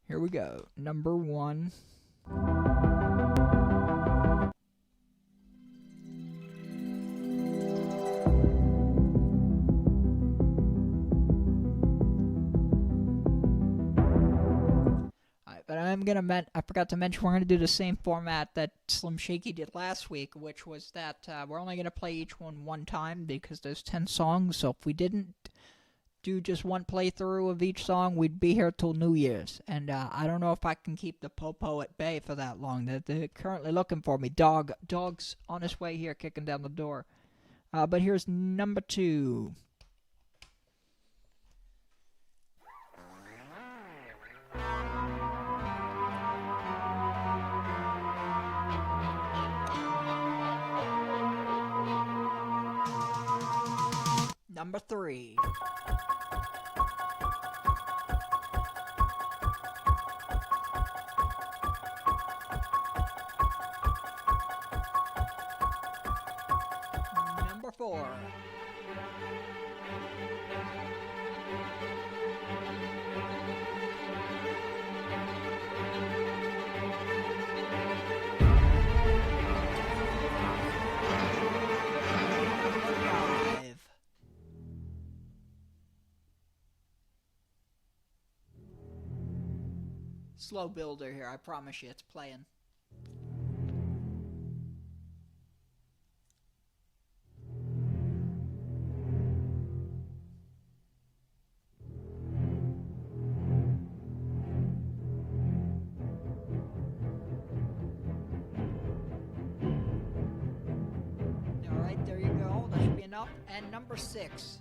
Here we go. Number 1. But I forgot to mention we're gonna do the same format that Slim Shaky did last week, which was that we're only gonna play each one time because there's 10 songs. So if we didn't do just one playthrough of each song, we'd be here till New Year's. And I don't know if I can keep the popo at bay for that long. They're currently looking for me. Dog's on his way here, kicking down the door. But here's number 2. Number 3. Number 4. Slow builder here, I promise you, it's playing. Alright, there you go. That should be enough. And number 6.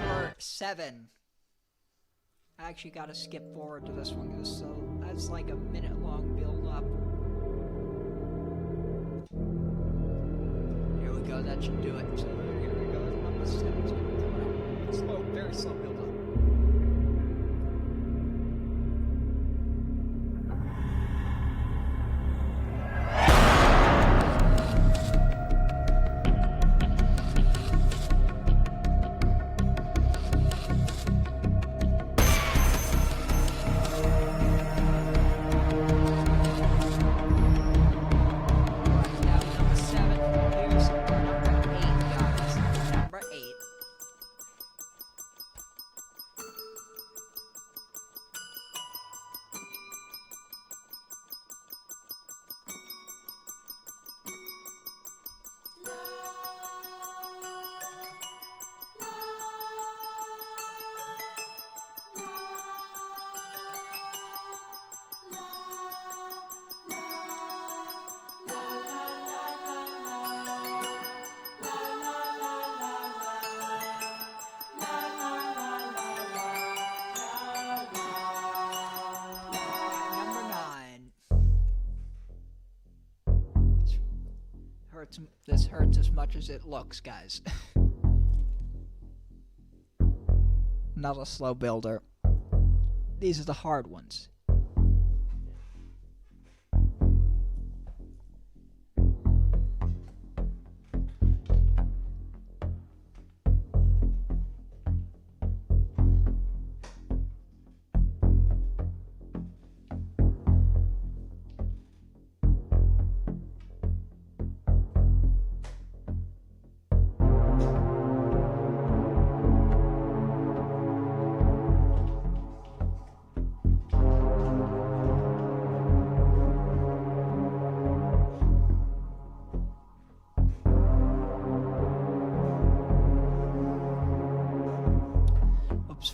Number 7. I actually got to skip forward to this one because that's like a minute-long build-up. Here we go. That should do it. So here we go. Number 7 is going to come out. Slow, very slow build-up. This hurts as much as it looks, guys. Not a slow builder. These are the hard ones.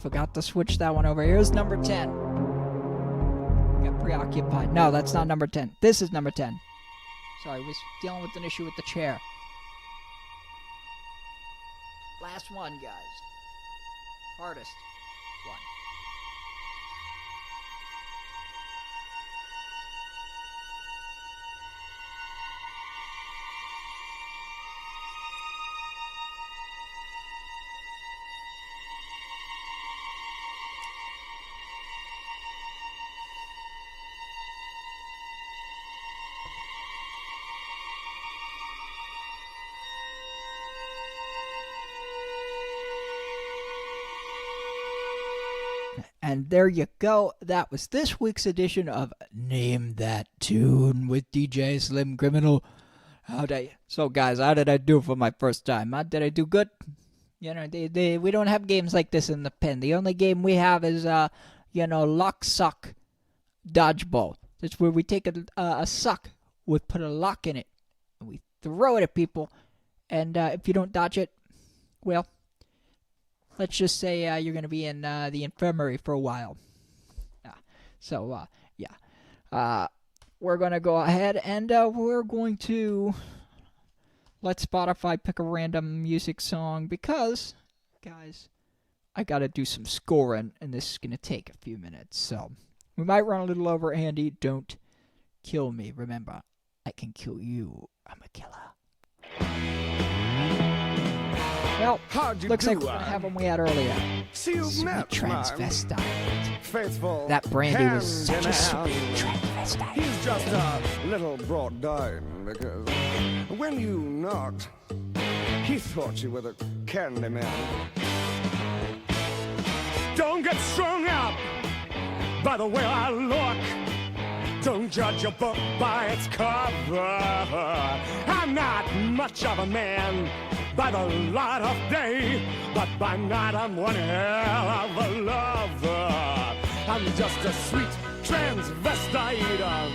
Forgot to switch that one over. Here's number 10. Got preoccupied. No, that's not number 10. This is number 10. Sorry, I was dealing with an issue with the chair. Last one, guys. Hardest one. And there you go. That was this week's edition of Name That Tune with DJ Slimcriminal. So guys, how did I do for my first time? Did I do good? You know, we don't have games like this in the pen. The only game we have is, lock, sock, dodgeball. That's where we take a sock, we put a lock in it, and we throw it at people. And if you don't dodge it, well, let's just say you're going to be in the infirmary for a while. We're going to go ahead and we're going to let Spotify pick a random music song because, guys, I got to do some scoring, and this is going to take a few minutes. So we might run a little over. Andy, don't kill me. Remember, I can kill you. I'm a killer. Well, looks like we're going to have one we had earlier. Sweet transvestite. Faithful that Brandy was such a sweet transvestite. He's just a little brought down because when you knocked, he thought you were the candy man. Don't get strung up by the way I look. Don't judge a book by its cover. I'm not much of a man by the light of day, but by night I'm one hell of a lover. I'm just a sweet transvestite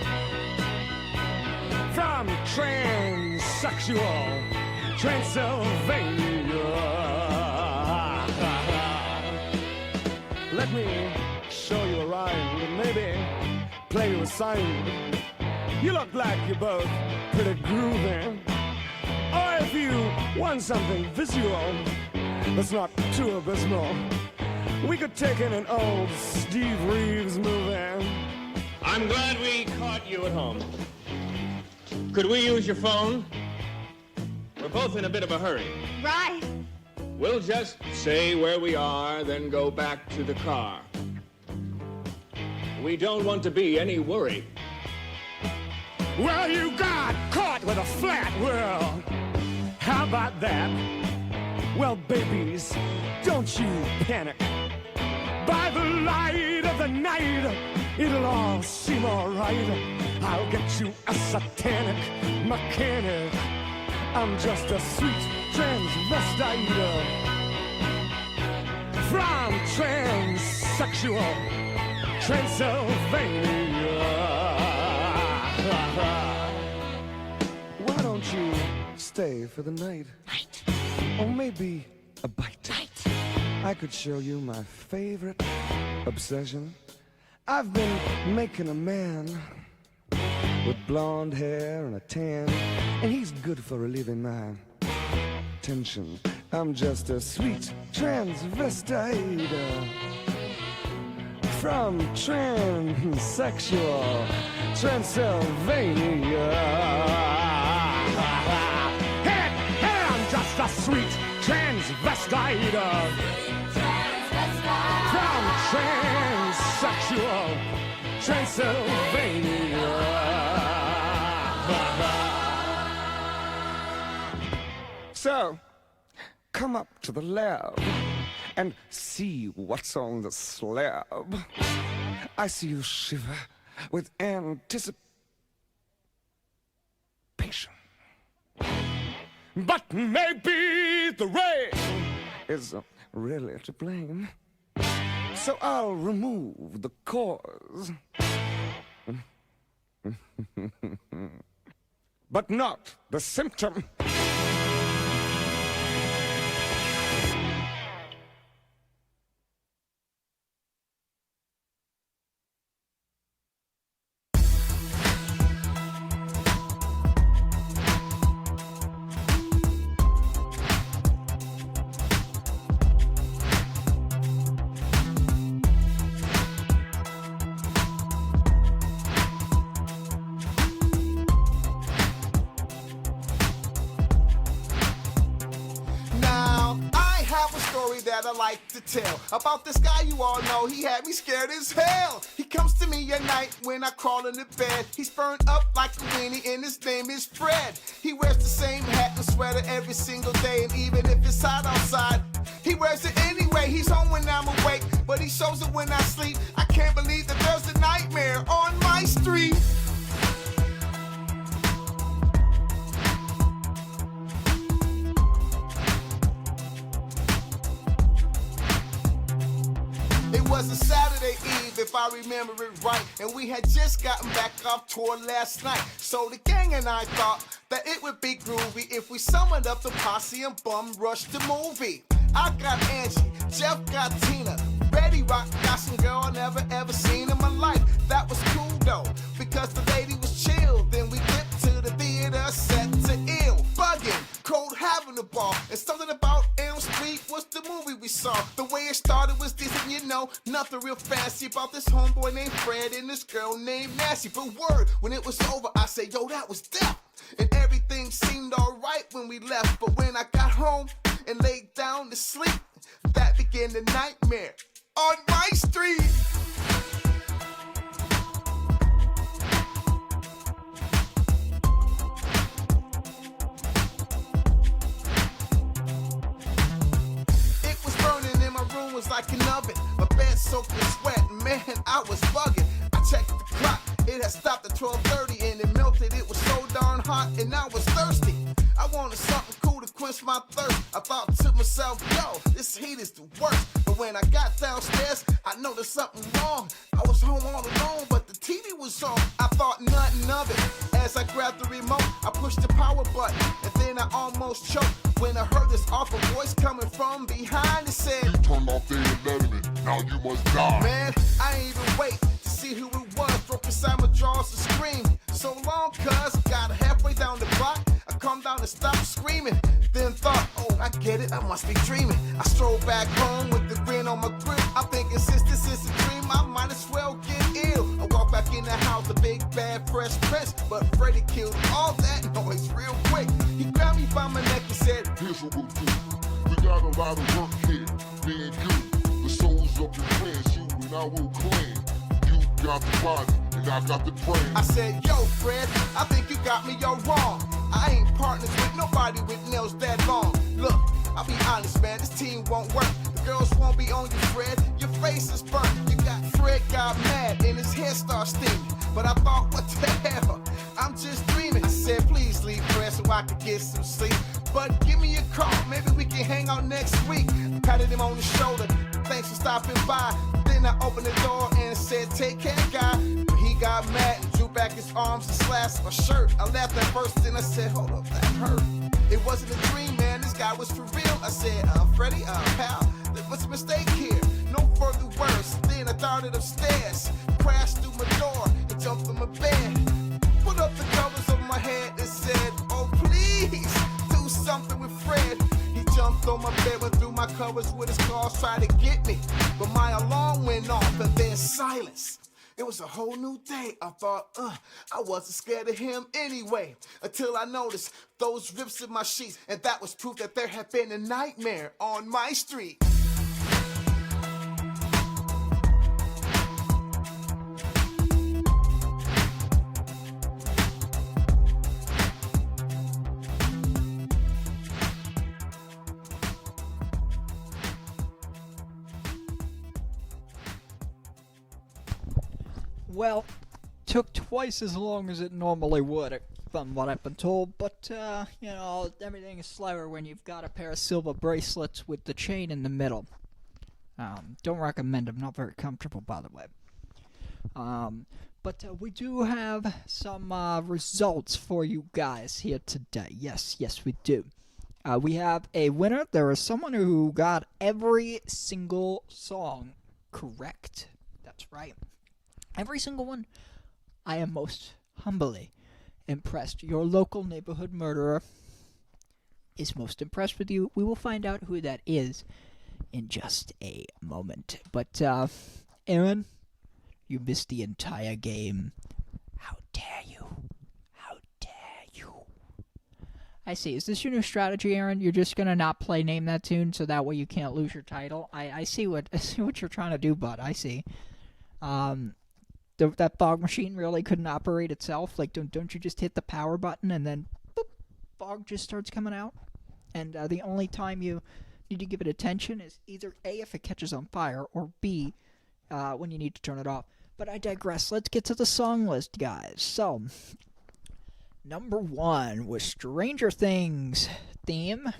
from transsexual Transylvania. Let me show you a rhyme and maybe play you a sign. You look like you're both pretty groovy. Or if you want something visual that's not too abysmal, we could take in an old Steve Reeves movie. I'm glad we caught you at home. Could we use your phone? We're both in a bit of a hurry. Right. We'll just say where we are, then go back to the car. We don't want to be any worry. Well, you got caught with a flat world. How about that? Well, babies, don't you panic. By the light of the night, it'll all seem all right. I'll get you a satanic mechanic. I'm just a sweet transvestite from transsexual Transylvania. Why don't you stay for the night? Or maybe a bite. I could show you my favorite obsession. I've been making a man with blonde hair and a tan, and he's good for relieving my tension. I'm just a sweet transvestite from transsexual Transylvania. Hey, I'm just a sweet transvestite from transsexual Transylvania. So, come up to the lab and see what's on the slab. I see you shiver with anticipation. But maybe the rain is really to blame. So I'll remove the cause. But not the symptom. That I like to tell about this guy you all know. He had me scared as hell. He comes to me at night when I crawl into bed. He's burned up like a weenie and his name is Fred. He wears the same hat and sweater every single day, and even if it's hot outside, he wears it anyway. He's home when I'm awake, but he shows it when I sleep. leave if I remember it right. And we had just gotten back off tour last night. So the gang and I thought that it would be groovy if we summoned up the posse and bum rushed the movie. I got Angie, Jeff got Tina, Betty Rock got some girl I never ever seen in my life. That was cool though, because the lady was chill. Then we dipped to the theater, set to ill, bugging, cold, having a ball. And something about Elm Street was the movie we saw. The way it started was decent, you know, nothing real fancy about this homeboy named Fred and this girl named Nancy. But word, when it was over, I said, yo, that was death. And everything seemed alright when we left. But when I got home and laid down to sleep, that began the nightmare on my street. It was burning and my room was like an oven. My bed soaked in sweat, man, I was bugging. I checked the clock, it had stopped at 12:30 and it melted. It was so darn hot and I was thirsty. I wanted something cool to quench my thirst. I thought to myself, yo, this heat is the worst. But when I got downstairs, I noticed something wrong. I was home all alone, but the TV was on. I thought nothing of it. As I grabbed the remote, I pushed the power button, and then I almost choked when I heard this awful voice coming from behind. It said, "You turned off the letterman, now you must die." Man, I ain't even wait to see who it was. Broke inside my jaws and screamed. So long, cuz, got halfway down the block. I calmed down and stopped screaming. Then thought, oh, I get it, I must be dreaming. I strolled back home with the grin on my grill. I'm thinking, since this is a dream, I might as well get ill. I walked back in the house, the big bad fresh prince. But Freddy killed all that noise real quick. He grabbed me by my neck and said, "Here's what we'll do. We got a lot of work here, me and you. The souls of your friends, you and I will claim. You got the body, and I got the brain." I said, yo, Fred, I think you got me all wrong. I ain't partners with nobody with nails that long. Look, I'll be honest, man, this team won't work. The girls won't be on you, Fred. Your face is burnt. Fred got mad and his hair started steaming. But I thought, what the hell? I'm just dreaming. I said, please leave, Fred, so I could get some sleep. But give me a call, maybe we can hang out next week. Patted him on the shoulder, thanks for stopping by. Then I opened the door and said, take care, guy. He got mad and drew back his arms and slashed my shirt. I laughed at first, then I said, hold up, that hurt. It wasn't a dream, man, this guy was for real. I said, Freddy, pal, what's a mistake here? No further words. Then I darted upstairs, crashed through my door, and jumped from my bed. Put up the covers over my head and said, oh, please, do something with Fred. He jumped on my bed, went through my covers with his claws, tried to get me. But my alarm went off, and then silence. It was a whole new day. I thought, I wasn't scared of him anyway. Until I noticed those rips in my sheets. And that was proof that there had been a nightmare on my street. Well, took twice as long as it normally would, from what I've been told, but, you know, everything is slower when you've got a pair of silver bracelets with the chain in the middle. Don't recommend them, not very comfortable, by the way. But we do have some results for you guys here today. Yes, we do. We have a winner. There is someone who got every single song correct. That's right. Every single one. I am most humbly impressed. Your local neighborhood murderer is most impressed with you. We will find out who that is in just a moment. But, Aaron, you missed the entire game. How dare you? How dare you? I see. Is this your new strategy, Aaron? You're just gonna not play Name That Tune so that way you can't lose your title? I see what you're trying to do, bud. I see. That fog machine really couldn't operate itself. Like, don't you just hit the power button and then boop, fog just starts coming out? And the only time you need to give it attention is either A, if it catches on fire, or B, when you need to turn it off. But I digress. Let's get to the song list, guys. So, number 1 was Stranger Things theme.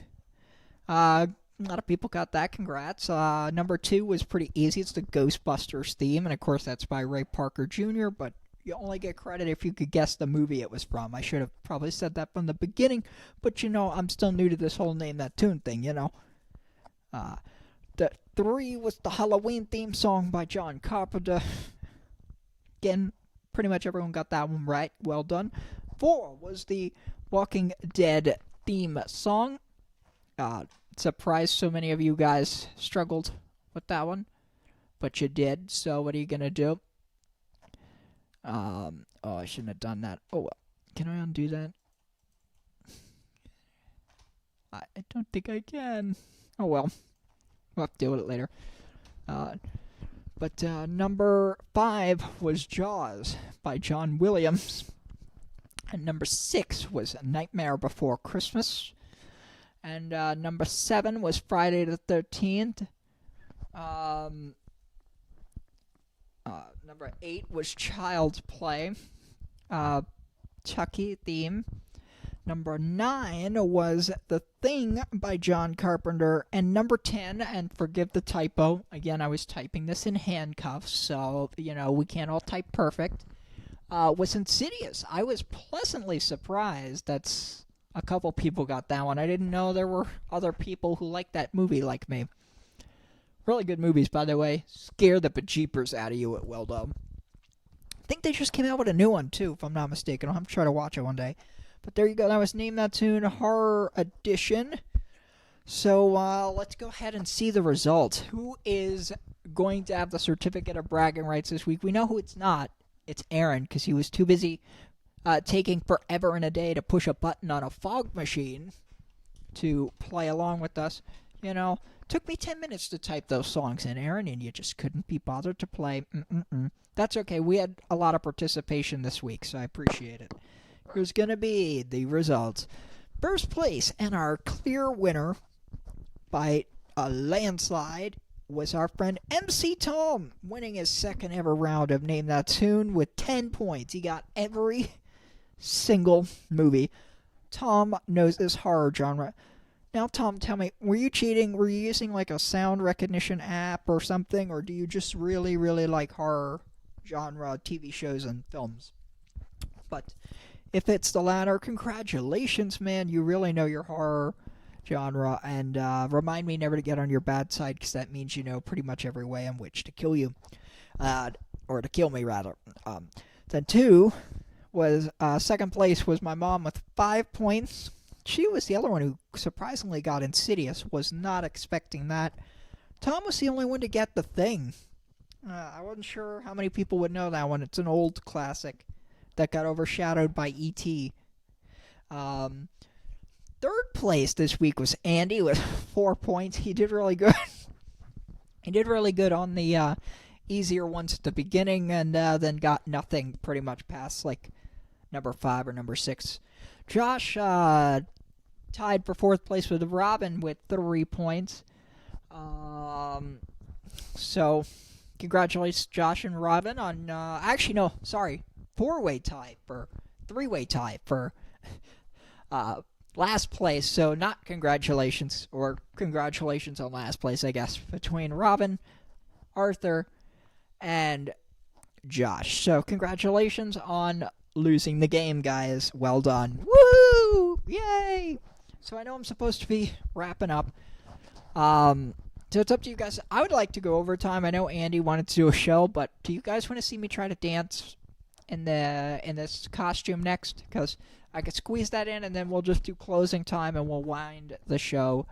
A lot of people got that. Congrats. Number 2 was pretty easy. It's the Ghostbusters theme, and of course that's by Ray Parker Jr., but you only get credit if you could guess the movie it was from. I should have probably said that from the beginning, but I'm still new to this whole Name That Tune thing, The 3 was the Halloween theme song by John Carpenter. Again, pretty much everyone got that one right. Well done. 4 was the Walking Dead theme song. Surprised so many of you guys struggled with that one, but you did. So what are you gonna do? Oh, I shouldn't have done that. Oh, well. Can I undo that? I don't think I can. Oh well, we'll have to deal with it later. But number 5 was Jaws by John Williams, and number 6 was Nightmare Before Christmas. And number 7 was Friday the 13th. Number 8 was Child's Play. Chucky theme. Number 9 was The Thing by John Carpenter. And number 10, and forgive the typo, again, I was typing this in handcuffs, so, we can't all type perfect, was Insidious. I was pleasantly surprised that's a couple people got that one. I didn't know there were other people who liked that movie like me. Really good movies, by the way. Scare the bejeepers out of you at Weldo. I think they just came out with a new one, too, if I'm not mistaken. I'll have to try to watch it one day. But there you go. That was Name That Tune Horror Edition. So let's go ahead and see the results. Who is going to have the certificate of bragging rights this week? We know who it's not. It's Aaron, because he was too busy taking forever and a day to push a button on a fog machine to play along with us. Took me 10 minutes to type those songs in, Aaron, and you just couldn't be bothered to play. That's okay. We had a lot of participation this week, so I appreciate it. Here's going to be the results. First place and our clear winner by a landslide was our friend MC Tom, winning his second ever round of Name That Tune with 10 points. He got every single movie. Tom knows this horror genre. Now, Tom, tell me, were you cheating? Were you using like a sound recognition app or something? Or do you just really, really like horror genre TV shows and films? But if it's the latter, congratulations, man. You really know your horror genre. And remind me never to get on your bad side, because that means you know pretty much every way in which to kill you. Or to kill me, rather. Then 2 was, second place was my mom with 5 points. She was the other one who surprisingly got Insidious. Was not expecting that. Tom was the only one to get The Thing. I wasn't sure how many people would know that one. It's an old classic that got overshadowed by E.T. Third place this week was Andy with 4 points. He did really good. He did really good on the easier ones at the beginning, and then got nothing pretty much past like number 5 or number 6. Josh tied for 4th place with Robin with 3 points. So, congratulations, Josh and Robin on, actually, no, sorry, 3-way tie for last place. So, not congratulations, or congratulations on last place, I guess, between Robin, Arthur, and Josh. So, congratulations on losing the game, guys. Well done. Woo! Yay! So I know I'm supposed to be wrapping up. So it's up to you guys. I would like to go overtime. I know Andy wanted to do a show, but do you guys want to see me try to dance in this costume next? Because I could squeeze that in, and then we'll just do closing time, and we'll wind the show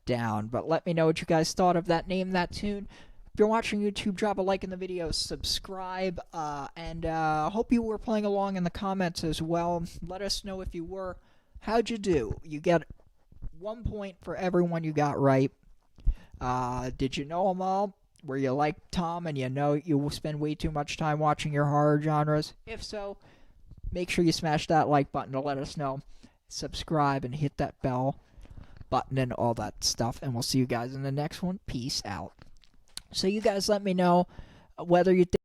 down. But let me know what you guys thought of that Name That Tune. If you're watching YouTube, drop a like in the video, subscribe, and hope you were playing along in the comments as well. Let us know if you were. How'd you do? You get 1 point for everyone you got right. Did you know them all? Were you like Tom and you know you will spend way too much time watching your horror genres? If so, make sure you smash that like button to let us know. Subscribe and hit that bell button and all that stuff. And we'll see you guys in the next one. Peace out. So you guys let me know whether you think